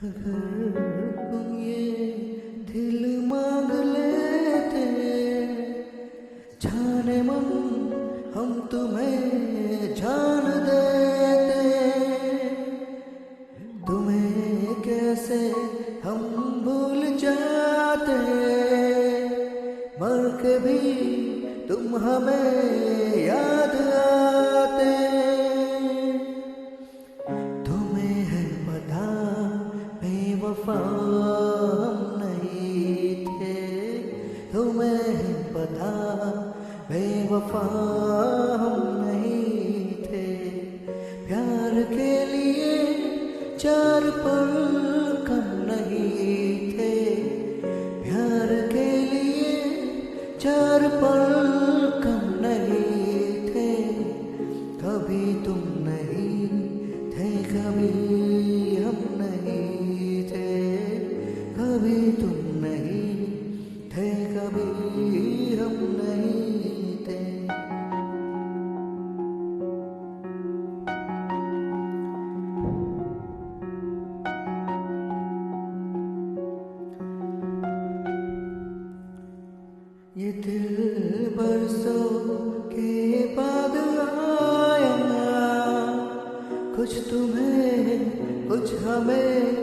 अगर तुम ये दिल मांग लेते, जाने मन हम तुम्हें जान देते। तुम्हें कैसे हम भूल जाते, मर के भी तुम हमें याद आते। तुम्हें है पता बेवफा हम नहीं थे, तुम्हें है पता बेवफा हम नहीं थे। प्यार के लिए चार पल कम नहीं थे, प्यार के लिए चार पल कम नहीं थे। कभी तुम नहीं थे, कभी हम नहीं थे, कभी तुम नहीं थे, कभी हम नहीं थे। ये दिल बरसों के बाद आया, कुछ तुम्हें कुछ हमें